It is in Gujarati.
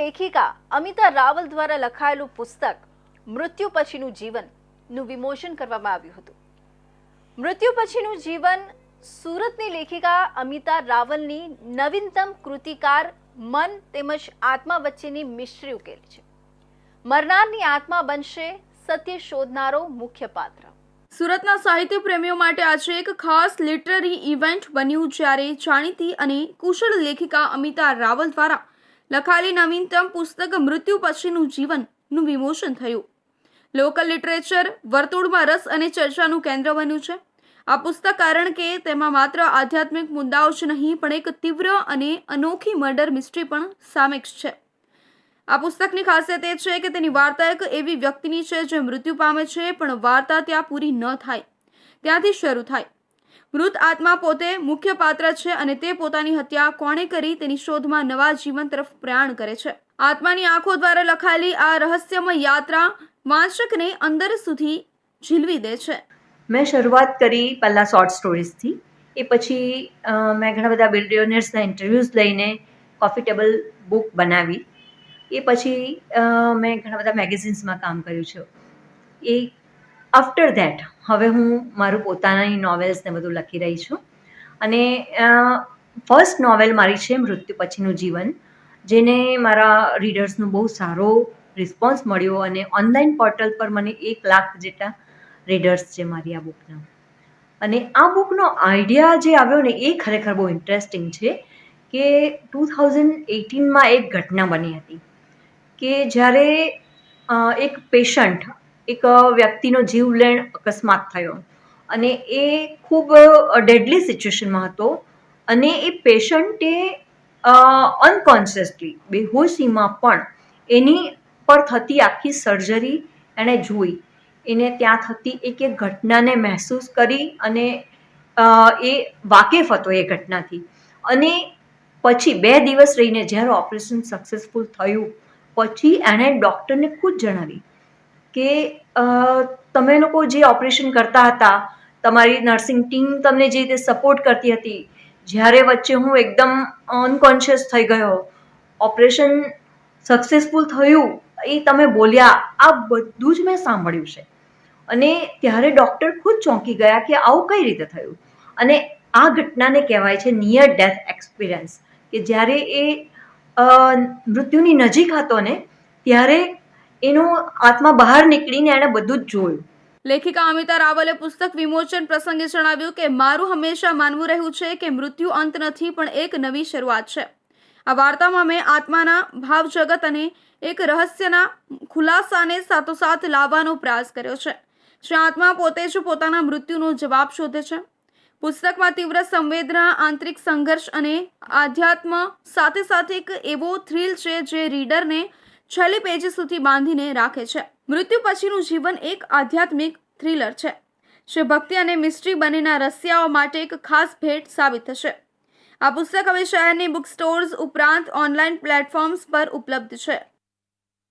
લેખિકા અમિતા રાવલ દ્વારા લખાયેલું પુસ્તક મૃત્યુ પછીનું જીવનનું વિમોચન કરવામાં આવ્યું હતું। મૃત્યુ પછીનું જીવન સુરતની લેખિકા અમિતા રાવલની નવીનતમ કૃતિકાર મન તેમજ આત્મા વચ્ચેની મિસ્ટ્રી ઉકેલી છે। મરનારની આત્મા બનશે સત્ય શોધનારો મુખ્ય પાત્ર। સુરતના સાહિત્ય પ્રેમીઓ માટે આજે એક ખાસ લિટરરી ઇવેન્ટ બન્યું, જ્યારે જાણીતી અને કુશળ લેખિકા અમિતા રાવલ દ્વારા લખાયેલી નવીનતમ પુસ્તક મૃત્યુ પછીનું જીવનનું વિમોચન થયું। લોકલ લિટરેચર વર્તુળમાં રસ અને ચર્ચાનું કેન્દ્ર બન્યું છે આ પુસ્તક, કારણ કે તેમાં માત્ર આધ્યાત્મિક મુદ્દાઓ જ નહીં પણ એક તીવ્ર અને અનોખી મર્ડર મિસ્ટ્રી પણ સામેલ છે। આ પુસ્તકની ખાસિયત એ છે કે તેની વાર્તા એક એવી વ્યક્તિની છે જે મૃત્યુ પામે છે, પણ વાર્તા ત્યાં પૂરી ન થાય, ત્યાંથી શરૂ થાય। મૃત આત્મા પોતે મુખ્ય પાત્ર છે અને તે પોતાની હત્યા કોણે કરી તેની શોધમાં નવા જીવન તરફ પ્રયાણ કરે છે। આત્માની આંખો દ્વારા લખાયેલી આ રહસ્યમય યાત્રા વાંચકને અંદર સુધી ઝીલવી દે છે। મેં શરૂઆત કરી પહેલાં શોર્ટ સ્ટોરીઝથી, એ પછી મેં ઘણા બધા બિલિયનિયર્સના ઇન્ટરવ્યૂઝ લઈને કોફી ટેબલ બુક બનાવી। એ પછી મેં ઘણા બધા મેગેઝિન્સમાં કામ કર્યું છે। એ આફ્ટર ધેટ હવે હું મારું પોતાની નોવેલ્સને બધું લખી રહી છું અને ફર્સ્ટ નોવેલ મારી છે મૃત્યુ પછીનું જીવન, જેને મારા રીડર્સનો બહુ સારો રિસ્પોન્સ મળ્યો અને ઓનલાઈન પોર્ટલ પર મને 1 લાખ જેટલા રીડર્સ છે મારી આ બુકના। અને આ બુકનો આઈડિયા જે આવ્યો ને એ ખરેખર બહુ ઇન્ટરેસ્ટિંગ છે કે 2018માં એક ઘટના બની હતી કે જ્યારે એક પેશન્ટ, એક વ્યક્તિનો જીવલેણ અકસ્માત થયો અને એ ખૂબ ડેડલી સિચ્યુએશનમાં હતો અને એ પેશન્ટે અનકોન્શિયસલી બેહોશીમાં પણ એની પર થતી આખી સર્જરી એણે જોઈ, એને ત્યાં થતી એક એક ઘટનાને મહેસૂસ કરી અને એ વાકેફ હતો એ ઘટનાથી। અને પછી 2 દિવસ રહીને જ્યારે ઓપરેશન સક્સેસફુલ થયું પછી એણે ડૉક્ટરને ખુદ જણાવી કે તમે લોકો જે ઓપરેશન કરતા હતા, તમારી નર્સિંગ ટીમ તમને જે રીતે સપોર્ટ કરતી હતી, જ્યારે વચ્ચે હું એકદમ અનકોન્શિયસ થઈ ગયો, ઓપરેશન સક્સેસફુલ થયું, એ તમે બોલ્યા, આ બધું જ મેં સાંભળ્યું છે। અને ત્યારે ડૉક્ટર ખુદ ચોંકી ગયા કે આવું કઈ રીતે થયું। અને આ ઘટનાને કહેવાય છે નિયર ડેથ એક્સપિરિયન્સ, કે જ્યારે એ મૃત્યુની નજીક હતો ને ત્યારે એનો આત્મા બહાર નીકળીને એણે બધું જ જોયું। લેખિકા અમિતા રાવલે પુસ્તક વિમોચન પ્રસંગે જણાવ્યું કે મારું હંમેશા માનવું રહ્યું છે કે મૃત્યુ અંત નથી પણ એક નવી શરૂઆત છે। આ વાર્તામાં મેં આત્માના ભાવ જગત અને એક રહસ્યના ખુલાસાને સાથોસાથ લાવવાનો પ્રયાસ કર્યો છે, જે આત્મા પોતે જ પોતાના મૃત્યુનો જવાબ શોધે છે। પુસ્તકમાં તીવ્ર સંવેદના, આંતરિક સંઘર્ષ અને આધ્યાત્મ સાથે સાથે એક એવો થ્રિલ છે જે રીડરને છેલ્લી પેજ સુધી બાંધીને રાખે છે। મૃત્યુ પછીનું જીવન એક આધ્યાત્મિક થ્રિલર છે જે ભક્તિ અને મિસ્ટ્રી બંનેના રસિયાઓ માટે એક ખાસ ભેટ સાબિત થશે। આ પુસ્તક હવે શહેરની બુક સ્ટોર્સ ઉપરાંત ઓનલાઈન પ્લેટફોર્મ્સ પર ઉપલબ્ધ છે।